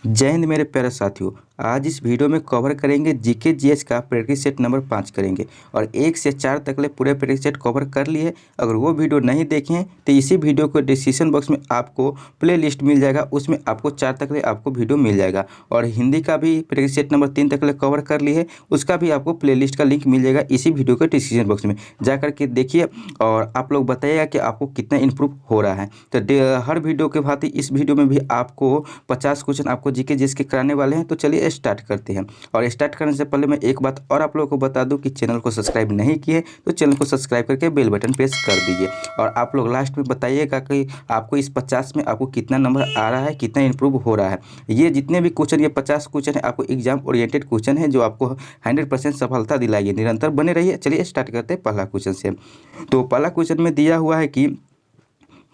जय हिंद मेरे प्यारे साथियों। आज इस वीडियो में कवर करेंगे जीके जीएस का प्रैक्टिस सेट नंबर 5 करेंगे और 1 से 4 तक ले पूरे प्रैक्टिस सेट कवर कर लिए। अगर वो वीडियो नहीं देखे हैं तो इसी वीडियो को डिस्क्रिप्शन बॉक्स में आपको प्ले लिस्ट मिल जाएगा, उसमें आपको 4 तक ले आपको वीडियो मिल जाएगा। और हिंदी का भी प्रैक्टिस सेट नंबर 3 तक ले कवर कर लिए है, उसका भी आपको प्ले लिस्ट का लिंक मिल जाएगा इसी वीडियो के डिस्क्रिप्शन बॉक्स में। जा करके देखिए और आप लोग बताइएगा कि आपको कितना इम्प्रूव हो रहा है। तो हर वीडियो के भांति इस वीडियो में भी आपको 50 क्वेश्चन आपको जीके जीएस के कराने वाले हैं। तो चलिए स्टार्ट करते हैं। और स्टार्ट करने से पहले मैं एक बात और आप लोगों को बता दूं कि चैनल को सब्सक्राइब नहीं किए तो चैनल को सब्सक्राइब करके बेल बटन प्रेस कर दीजिए। और आप लोग लास्ट में बताइएगा कि आपको इस 50 में आपको कितना नंबर आ रहा है, कितना इंप्रूव हो रहा है। ये जितने भी क्वेश्चन, ये 50 क्वेश्चन है, आपको एग्जाम ओरिएंटेड क्वेश्चन है जो आपको 100% सफलता दिलाइए। निरंतर बने रहिए। चलिए स्टार्ट करते हैं पहला क्वेश्चन से। तो पहला क्वेश्चन में दिया हुआ है कि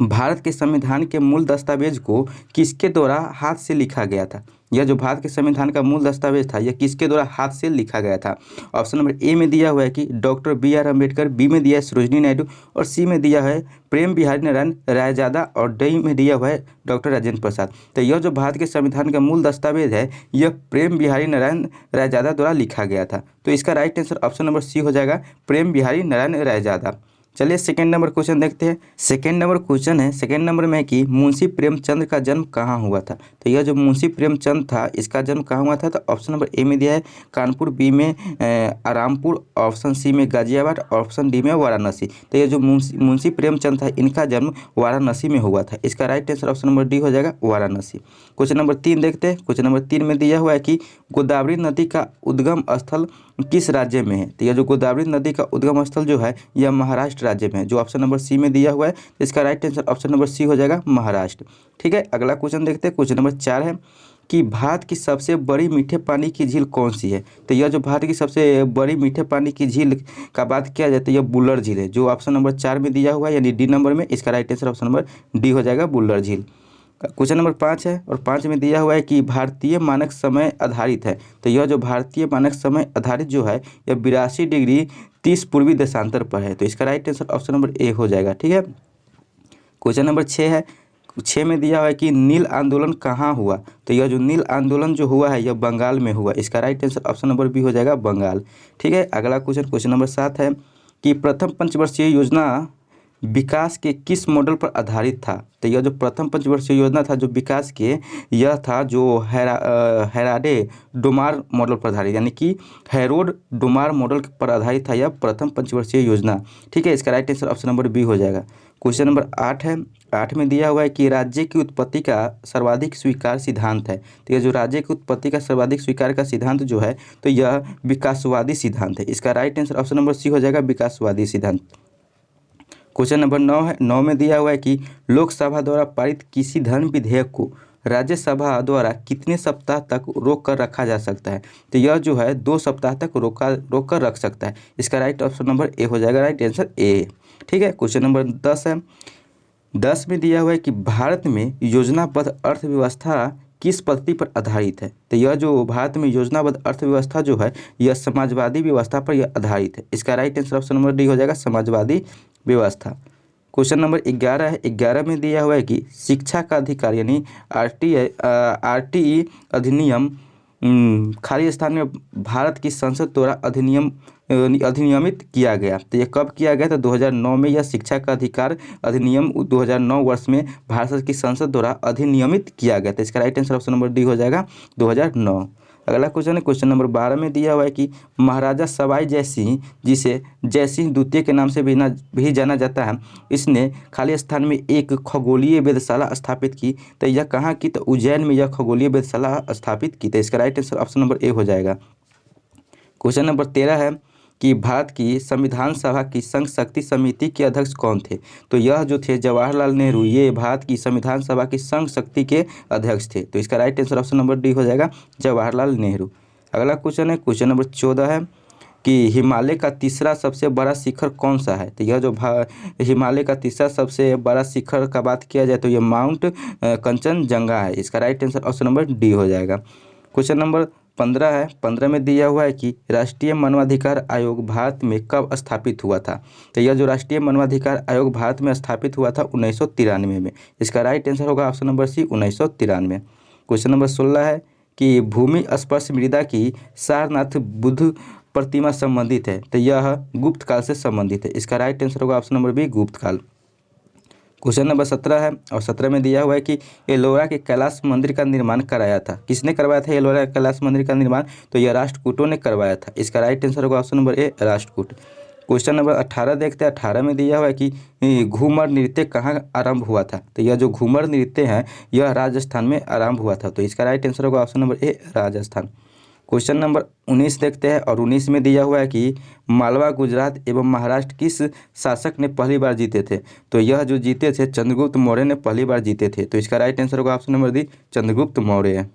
भारत के संविधान के मूल दस्तावेज को किसके द्वारा हाथ से लिखा गया था। यह जो भारत के संविधान का मूल दस्तावेज था, यह किसके द्वारा हाथ से लिखा गया था। ऑप्शन नंबर ए में दिया हुआ है कि डॉक्टर BR अम्बेडकर, बी में दिया है सरोजिनी नायडू और सी में दिया है प्रेम बिहारी नारायण रायजादा और डी में दिया हुआ है डॉक्टर राजेंद्र प्रसाद। तो यह जो भारत के संविधान का मूल दस्तावेज है, यह प्रेम बिहारी नारायण रायजादा द्वारा लिखा गया था। तो इसका right answer option number C हो जाएगा, प्रेम बिहारी नारायण रायजादा। चलिए सेकेंड नंबर क्वेश्चन देखते हैं। सेकेंड नंबर क्वेश्चन है, सेकेंड नंबर में है कि मुंशी प्रेमचंद का जन्म कहाँ हुआ था। तो यह जो मुंशी प्रेमचंद था, इसका जन्म कहाँ हुआ था। तो ऑप्शन नंबर ए में दिया है कानपुर, बी में आरामपुर, ऑप्शन सी में गाजियाबाद, ऑप्शन डी में वाराणसी। तो ये जो मुंशी प्रेमचंद था, इनका जन्म वाराणसी में हुआ था। इसका right answer option number D हो जाएगा, वाराणसी। क्वेश्चन नंबर 3 देखते हैं। क्वेश्चन नंबर 3 में दिया हुआ है कि गोदावरी नदी का उद्गम स्थल किस राज्य में है। तो यह जो गोदावरी नदी का उद्गम स्थल जो है, यह महाराष्ट्र राज्य में है, जो ऑप्शन नंबर सी में दिया हुआ है। तो इसका right answer option number C हो जाएगा, महाराष्ट्र। ठीक है, अगला क्वेश्चन देखते हैं। क्वेश्चन नंबर 4 है कि भारत की सबसे बड़ी मीठे पानी की झील कौन सी है। तो यह जो भारत की सबसे बड़ी मीठे पानी की झील का बात किया जाए तो यह बुल्लर झील है, जो ऑप्शन नंबर 4 में दिया हुआ है, यानी डी नंबर में। इसका right answer option number D हो जाएगा, बुल्लर झील। क्वेश्चन नंबर 5 है और 5 में दिया हुआ है कि भारतीय मानक समय आधारित है। तो यह जो भारतीय मानक समय आधारित जो है, यह 82 डिग्री 30 पूर्वी देशांतर पर है। तो इसका right answer option number A हो जाएगा। ठीक है, क्वेश्चन नंबर 6 है। 6 में दिया हुआ है कि नील आंदोलन कहाँ हुआ। तो यह जो नील आंदोलन जो हुआ है, यह बंगाल में हुआ। इसका right answer option number B हो जाएगा, बंगाल। ठीक है, अगला क्वेश्चन, क्वेश्चन नंबर 7 है कि प्रथम पंचवर्षीय योजना विकास के किस मॉडल पर आधारित था। तो यह जो प्रथम पंचवर्षीय योजना था जो विकास के, यह था जो हेराडे डोमार मॉडल पर आधारित, यानी कि हैरोड डोमार मॉडल पर आधारित था यह प्रथम पंचवर्षीय योजना। ठीक है, इसका right answer option number B हो जाएगा। क्वेश्चन नंबर 8 है। 8 में दिया हुआ है कि राज्य की उत्पत्ति का सर्वाधिक स्वीकार सिद्धांत है। तो यह जो राज्य की उत्पत्ति का सर्वाधिक स्वीकार का सिद्धांत जो है, तो यह विकासवादी सिद्धांत है। इसका right answer option number C हो जाएगा, विकासवादी सिद्धांत। क्वेश्चन नंबर 9 है। 9 में दिया हुआ है कि लोकसभा द्वारा पारित किसी धन विधेयक को राज्यसभा द्वारा कितने सप्ताह तक रोक कर रखा जा सकता है। तो यह जो है 2 सप्ताह तक रोक कर रख सकता है। इसका राइट ऑप्शन नंबर ए हो जाएगा, राइट आंसर ए। ठीक है, क्वेश्चन नंबर 10 है। 10 में दिया हुआ है कि भारत में योजनाबद्ध अर्थव्यवस्था किस पद्धति पर आधारित है। तो यह जो भारत में योजनाबद्ध अर्थव्यवस्था जो है, यह समाजवादी व्यवस्था पर यह आधारित है। इसका right answer option number D हो जाएगा, समाजवादी व्यवस्था। क्वेश्चन नंबर 11 है। 11 में दिया हुआ है कि शिक्षा का अधिकार यानी RTE अधिनियम खाली स्थान में भारत की संसद द्वारा अधिनियमित किया गया। तो यह कब किया गया था। 2009 में यह शिक्षा का अधिकार अधिनियम 2009 वर्ष में भारत की संसद द्वारा अधिनियमित किया गया था। इसका right answer option number D हो जाएगा, 2009। अगला क्वेश्चन है, क्वेश्चन नंबर 12 में दिया हुआ है कि महाराजा सवाई जयसिंह, जिसे जयसिंह द्वितीय के नाम से भी जाना जाता है, इसने खाली स्थान में एक खगोलीय वेधशाला स्थापित की। तो यह कहाँ की। तो उज्जैन में यह खगोलीय वेधशाला स्थापित की। तो इसका right answer option number A हो जाएगा। क्वेश्चन नंबर 13 है कि भारत की संविधान सभा की संघ शक्ति समिति के अध्यक्ष कौन थे। तो यह जो थे जवाहरलाल नेहरू, ये भारत की संविधान सभा की संघ शक्ति के अध्यक्ष थे। तो इसका right answer option number D हो जाएगा, जवाहरलाल नेहरू। अगला क्वेश्चन है, क्वेश्चन नंबर 14 है कि हिमालय का तीसरा सबसे बड़ा शिखर कौन सा है। तो यह जो हिमालय का तीसरा सबसे बड़ा शिखर का बात किया जाए तो यह माउंट कंचनजंगा है। इसका right answer option number D हो जाएगा। क्वेश्चन नंबर 15 है। 15 में दिया हुआ है कि राष्ट्रीय मानवाधिकार आयोग भारत में कब स्थापित हुआ था। तो यह जो राष्ट्रीय मानवाधिकार आयोग भारत में स्थापित हुआ था 1993 में। इसका राइट आंसर होगा option number C, 1993। Question number 16 है कि भूमि स्पर्श मृदा की सारनाथ बुद्ध प्रतिमा संबंधित है, तो यह गुप्त काल से संबंधित है। इसका राइट आंसर होगा ऑप्शन नंबर बी, गुप्त काल। क्वेश्चन नंबर 17 है और 17 में दिया हुआ है कि एलोरा के कैलाश मंदिर का निर्माण कराया था। किसने करवाया था एलोरा के कैलाश मंदिर का निर्माण? तो यह राष्ट्रकूटों ने करवाया था। इसका राइट आंसर होगा option number A, Rashtrakuta. Question number 18 देखते हैं। 18 में दिया हुआ है कि घूमर नृत्य कहाँ आरंभ हुआ था? तो यह जो घूमर नृत्य है यह राजस्थान में आरंभ हुआ था। तो इसका राइट आंसर होगा option number A, Rajasthan. Question number 19 देखते हैं और 19 में दिया हुआ है कि मालवा, गुजरात एवं महाराष्ट्र किस शासक ने पहली बार जीते थे? तो यह जो जीते थे चंद्रगुप्त मौर्य ने पहली बार जीते थे। तो इसका राइट आंसर होगा option number D, Chandragupta Maurya.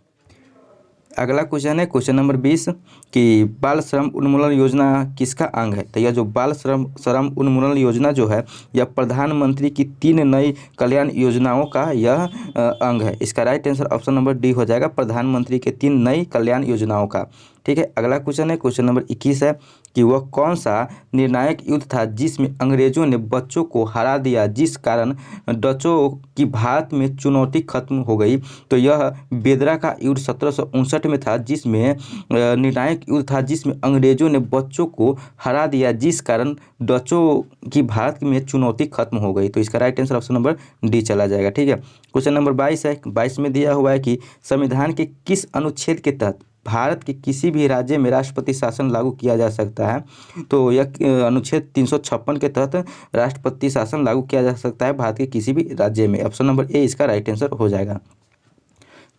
अगला क्वेश्चन है क्वेश्चन नंबर 20 कि बाल श्रम उन्मूलन योजना किसका अंग है? तो यह जो बाल श्रम उन्मूलन योजना जो है यह प्रधानमंत्री की 3 नई कल्याण योजनाओं का यह अंग है। इसका right answer option number D हो जाएगा, प्रधानमंत्री के 3 नई कल्याण योजनाओं का। ठीक है, अगला क्वेश्चन है क्वेश्चन नंबर 21 है कि वह कौन सा निर्णायक युद्ध था जिसमें अंग्रेजों ने बच्चों को हरा दिया, जिस कारण डचों की भारत में चुनौती खत्म हो गई? तो यह बेदरा का युद्ध 1759 में था, जिसमें निर्णायक युद्ध था जिसमें अंग्रेजों ने बच्चों को हरा दिया, जिस कारण डचों की भारत में चुनौती खत्म हो गई। तो इसका right answer option number D चला जाएगा। ठीक है, क्वेश्चन नंबर 22 है। 22 में दिया हुआ है कि संविधान के किस अनुच्छेद के तहत भारत के किसी भी राज्य में राष्ट्रपति शासन लागू किया जा सकता है? तो यह अनुच्छेद 356 के तहत राष्ट्रपति शासन लागू किया जा सकता है भारत के किसी भी राज्य में। ऑप्शन नंबर ए इसका राइट आंसर हो जाएगा।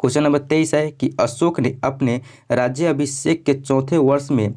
क्वेश्चन नंबर 23 है कि अशोक ने अपने राज्य अभिषेक के 4थे वर्ष में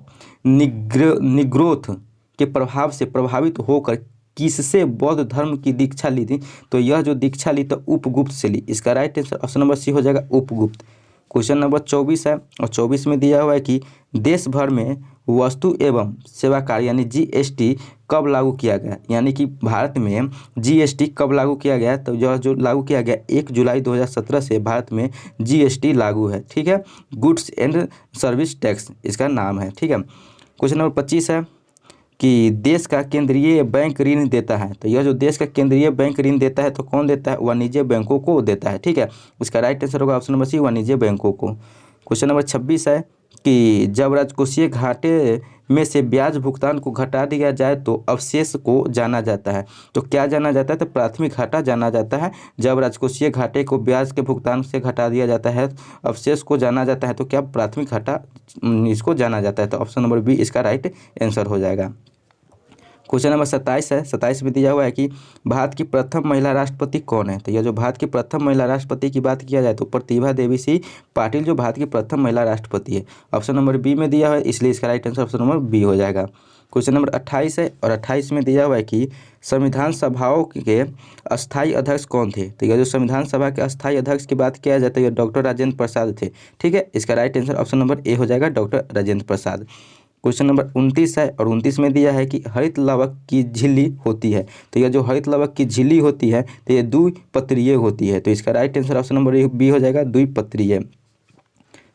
निग्रोथ के प्रभाव से प्रभावित होकर किससे बौद्ध धर्म की दीक्षा ली थी? तो यह जो दीक्षा ली तो उपगुप्त से ली। इसका right answer option number C हो जाएगा, उपगुप्त। क्वेश्चन नंबर 24 है और 24 में दिया हुआ है कि देश भर में वस्तु एवं सेवा कर यानी जीएसटी कब लागू किया गया? यानी कि भारत में जीएसटी कब लागू किया गया? तो यह जो लागू किया गया 1 जुलाई 2017 से भारत में जीएसटी लागू है। ठीक है, गुड्स एंड सर्विस टैक्स इसका नाम है। ठीक है, क्वेश्चन नंबर 25 है कि देश का केंद्रीय बैंक ऋण देता है। तो यह जो देश का केंद्रीय बैंक ऋण देता है तो कौन देता है? वाणिज्य बैंकों को देता है। ठीक है, उसका राइट आंसर होगा ऑप्शन नंबर सी, वाणिज्य बैंकों को। क्वेश्चन नंबर 26 है कि जब राजकोषीय घाटे में से ब्याज भुगतान को घटा दिया जाए तो अवशेष को जाना जाता है। तो क्या जाना जाता है? तो प्राथमिक घाटा जाना जाता है। जब राजकोषीय घाटे को ब्याज के भुगतान से घटा दिया जाता है, अवशेष को जाना जाता है, तो क्या प्राथमिक घाटा इसको जाना जाता है? तो ऑप्शन नंबर बी इसका राइट आंसर हो जाएगा। क्वेश्चन नंबर 27 है। 27 में दिया हुआ है कि भारत की प्रथम महिला राष्ट्रपति कौन है? तो यह जो भारत की प्रथम महिला राष्ट्रपति की बात किया जाए तो प्रतिभा देवी सिंह पाटिल जो भारत की प्रथम महिला राष्ट्रपति है। ऑप्शन नंबर बी में दिया हुआ है, इसलिए इसका right answer option number B हो जाएगा। क्वेश्चन नंबर 28 है और 28 में दिया हुआ है कि संविधान सभाओं के अस्थायी अध्यक्ष कौन थे? तो यह जो संविधान सभा के अस्थायी अध्यक्ष की बात किया जाए तो यह डॉक्टर राजेंद्र प्रसाद थे। ठीक है, इसका right answer option number A हो जाएगा, doctor Rajendra Prasad. Question number 29 है और 29 में दिया है कि हरित लवक की झिल्ली होती है। तो यह जो हरित लवक की झिल्ली होती है तो यह द्विपत्रीय होती है। तो इसका right answer option number B हो जाएगा, द्विपत्रीय।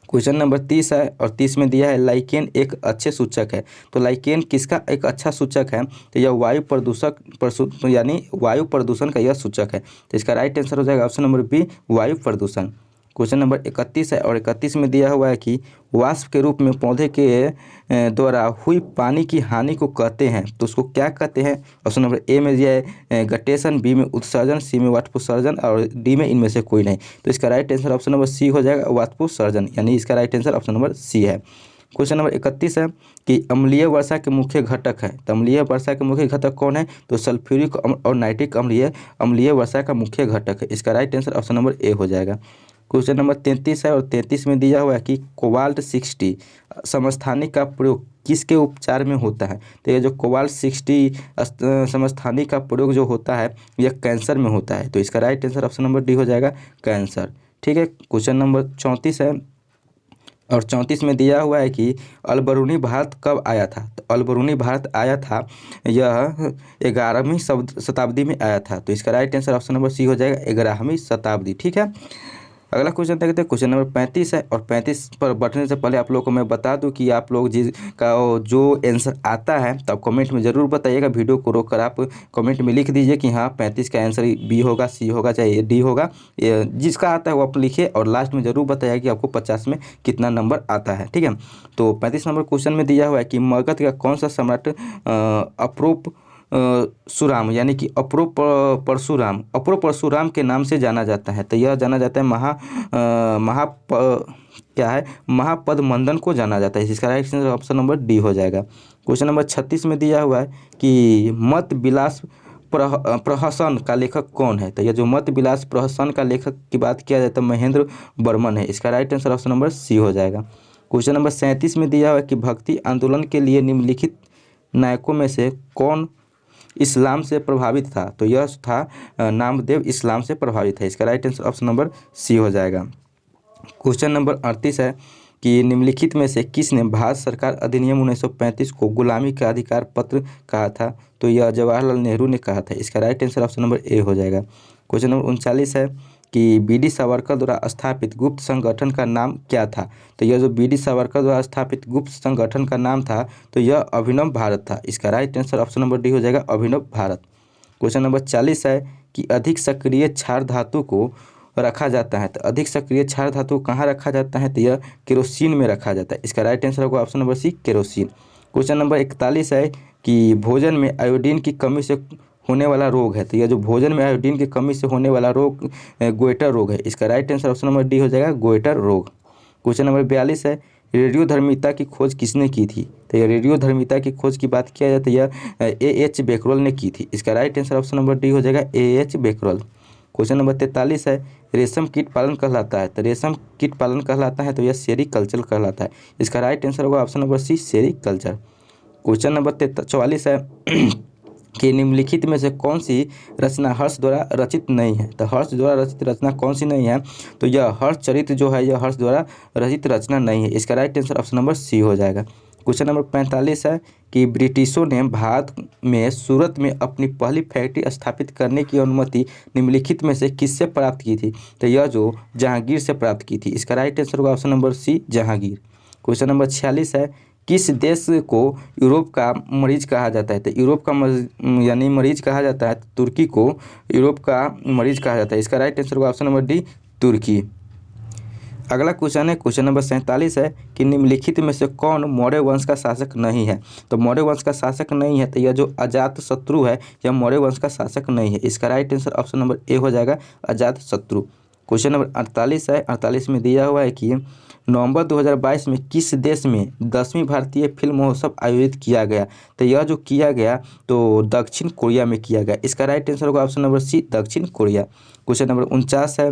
क्वेश्चन नंबर 30 है और 30 में दिया है लाइकेन एक अच्छे सूचक है। तो लाइकेन किसका एक अच्छा सूचक है? तो यह वायु प्रदूषक यानी वायु प्रदूषण का यह सूचक है। तो इसका राइट आंसर हो जाएगा ऑप्शन नंबर बी, वायु प्रदूषण। क्वेश्चन नंबर 31 है और 31 में दिया हुआ है कि वाष्प के रूप में पौधे के द्वारा हुई पानी की हानि को कहते हैं, तो उसको क्या कहते हैं? ऑप्शन नंबर ए में दिया है गटेशन, बी में उत्सर्जन, सी में वाष्पोत्सर्जन और डी में इनमें से कोई नहीं। तो इसका right answer option number C हो जाएगा, वाष्पोत्सर्जन, यानी इसका right answer option number C है। क्वेश्चन नंबर 31 है कि अम्लीय वर्षा के मुख्य घटक है। तो अम्लीय वर्षा के मुख्य घटक कौन है? तो सल्फ्यूरिक और नाइट्रिक अम्लीय वर्षा का मुख्य घटक है। इसका right answer option number A हो जाएगा। क्वेश्चन नंबर 33 है और 33 में दिया हुआ है कि कोबाल्ट 60 समस्थानिक का प्रयोग किसके उपचार में होता है? तो ये जो कोबाल्ट 60 समस्थानिक का प्रयोग जो होता है यह कैंसर में होता है। तो इसका right answer option number D हो जाएगा, कैंसर। ठीक है, क्वेश्चन नंबर 34 है और 34 में दिया हुआ है कि अलबरूनी भारत कब आया था? तो अलबरूनी भारत आया था यह 11वीं शताब्दी में आया था। तो इसका right answer option number C हो जाएगा, 11वीं शताब्दी। ठीक है, अगला क्वेश्चन देखते हैं, क्वेश्चन नंबर 35 है। और 35 पर बढ़ने से पहले आप लोगों को मैं बता दूं कि आप लोग जिसका जो आंसर आता है तो आप कमेंट में ज़रूर बताइएगा। वीडियो को रोककर आप कमेंट में लिख दीजिए कि हाँ 35 का आंसर बी होगा, सी होगा, चाहे डी होगा। जिसका आता है वो आप लिखिए और लास्ट में ज़रूर बताइए कि आपको 50 में कितना नंबर आता है। ठीक है, तो 35 नंबर क्वेश्चन में दिया हुआ है कि मगध का कौन सा सम्राट अप्रोप सुराम यानी कि अप्रो परशुराम के नाम से जाना जाता है। तो यह जाना जाता है क्या है, महापद मंदन को जाना जाता है। इसका right answer option number D हो जाएगा। क्वेश्चन नंबर 36 में दिया हुआ है कि मत विलास प्रहसन का लेखक कौन है। तो यह जो मत विलास प्रहसन का लेखक की बात किया जाए तो महेंद्र वर्मन है। इसका right answer option number C हो जाएगा। क्वेश्चन नंबर 37 में दिया हुआ है कि भक्ति आंदोलन के लिए निम्नलिखित नायकों में से कौन इस्लाम से प्रभावित था। तो यह था नामदेव इस्लाम से प्रभावित है। इसका right answer option number C हो जाएगा। क्वेश्चन नंबर 38 है कि निम्नलिखित में से किसने भारत सरकार अधिनियम 1935 को गुलामी का अधिकार पत्र कहा था। तो यह जवाहरलाल नेहरू ने कहा था। इसका right answer option number A हो जाएगा। क्वेश्चन नंबर 39 है कि बी.डी. सावरकर द्वारा स्थापित गुप्त संगठन का नाम क्या था। तो यह जो बी.डी. सावरकर द्वारा स्थापित गुप्त संगठन का नाम था तो यह अभिनव भारत था। इसका right answer option number D हो जाएगा, अभिनव भारत। क्वेश्चन नंबर 40 है कि अधिक सक्रिय क्षार धातु को रखा जाता है। तो अधिक सक्रिय क्षार धातु कहाँ रखा जाता है। तो यह केरोसिन में रखा जाता है। इसका राइट आंसर होगा option number C, kerosene. Question number 41 है कि भोजन में आयोडीन की कमी से होने वाला रोग है। तो यह जो भोजन में आयोडीन की कमी से होने वाला रोग गोइटर रोग है। इसका right answer option number D हो जाएगा, गोइटर रोग। क्वेश्चन नंबर 42 है रेडियोधर्मिता की खोज किसने की थी। तो यह रेडियोधर्मिता की खोज की बात किया जाए तो यह A.H. बेकरल ने की थी। इसका right answer option number D हो जाएगा, A.H. बेकरल। क्वेश्चन नंबर 43 है रेशम कीट पालन कहलाता है। तो रेशम कीट पालन कहलाता है तो यह सेरीकल्चर कहलाता है। इसका राइट आंसर होगा option number C, sericulture. Question number 44 है कि निम्नलिखित में से कौन सी रचना हर्ष द्वारा रचित नहीं है। तो हर्ष द्वारा रचित रचना कौन सी नहीं है। तो यह हर्ष चरित्र जो है यह हर्ष द्वारा रचित रचना नहीं है। इसका right answer option number C हो जाएगा। क्वेश्चन नंबर 45 है कि ब्रिटिशों ने भारत में सूरत में अपनी पहली फैक्ट्री स्थापित करने की अनुमति निम्नलिखित में से किससे प्राप्त की थी। तो यह जो जहांगीर से प्राप्त की थी। इसका राइट आंसर होगा option number C, Jahangir. Question number 46 है किस देश को यूरोप का मरीज कहा जाता है। तो यूरोप का यानी मरीज कहा जाता है। तुर्की को यूरोप का मरीज कहा जाता है। इसका राइट आंसर होगा ऑप्शन नंबर डी, तुर्की। अगला क्वेश्चन है, क्वेश्चन नंबर 47 है कि निम्नलिखित में से कौन मौर्य वंश का शासक नहीं है। तो मौर्य वंश का शासक नहीं है तो यह जो अजातशत्रु है यह मौर्य वंश का शासक नहीं है। इसका right answer option number A हो जाएगा, अजातशत्रु। क्वेश्चन नंबर 48 है। 48 में दिया हुआ है कि नवंबर 2022 में किस देश में 10वीं भारतीय फिल्म महोत्सव आयोजित किया गया। तो यह जो किया गया तो दक्षिण कोरिया में किया गया। इसका राइट आंसर होगा ऑप्शन नंबर सी, दक्षिण कोरिया। क्वेश्चन नंबर 49 है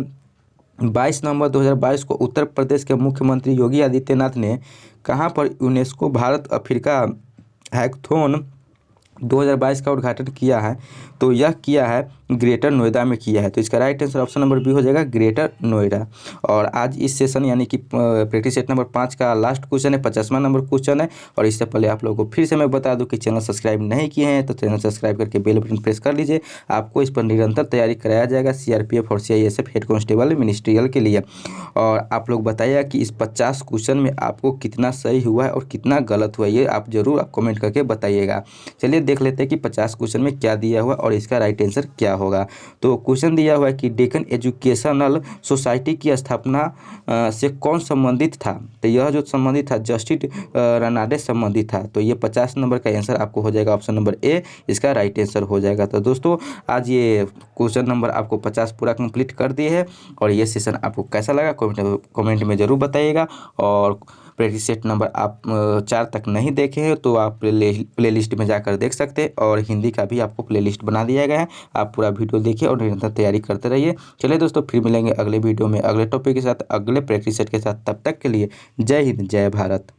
22 नवंबर 2022 को उत्तर प्रदेश के मुख्यमंत्री योगी आदित्यनाथ ने कहां पर यूनेस्को भारत अफ्रीका हैकाथॉन 2022 का उद्घाटन किया है। तो यह किया है ग्रेटर नोएडा में किया है। तो इसका right answer option number B हो जाएगा, ग्रेटर नोएडा। और आज इस सेशन यानी कि प्रैक्टिस सेट नंबर 5 का लास्ट क्वेश्चन है, 50वां नंबर क्वेश्चन है। और इससे पहले आप लोगों को फिर से मैं बता दूं कि चैनल सब्सक्राइब नहीं किए हैं तो चैनल सब्सक्राइब करके बेल बटन प्रेस कर लीजिए। आपको इस पर निरंतर तैयारी कराया जाएगा CRPF और CISF हेड कांस्टेबल मिनिस्ट्रियल के लिए। और आप लोग बताइए कि इस 50 क्वेश्चन में आपको कितना सही हुआ है और कितना गलत हुआ है, ये आप जरूर कमेंट करके बताइएगा। चलिए देख लेते हैं कि 50 क्वेश्चन में क्या दिया हुआ और इसका राइट आंसर क्या होगा। तो क्वेश्चन दिया हुआ है कि डेक्कन एजुकेशनल सोसाइटी की स्थापना से कौन संबंधित था। तो यह जो संबंधित था जस्टिस रनाडे संबंधित था। तो ये 50 नंबर का आंसर आपको हो जाएगा ऑप्शन नंबर ए, इसका राइट आंसर हो जाएगा। तो दोस्तों आज ये क्वेश्चन नंबर आपको 50 पूरा कंप्लीट कर दिए है। और ये सेशन आपको कैसा लगा कमेंट में ज़रूर बताइएगा। और प्रैक्टिस सेट नंबर आप 4 तक नहीं देखे हैं तो आप प्ले लिस्ट में जाकर देख सकते हैं। और हिंदी का भी आपको प्ले लिस्ट बना दिया गया है, आप पूरा वीडियो देखिए और निरंतर तैयारी करते रहिए। चलिए दोस्तों फिर मिलेंगे अगले वीडियो में अगले टॉपिक के साथ, अगले प्रैक्टिस सेट के साथ। तब तक के लिए जय हिंद, जय भारत।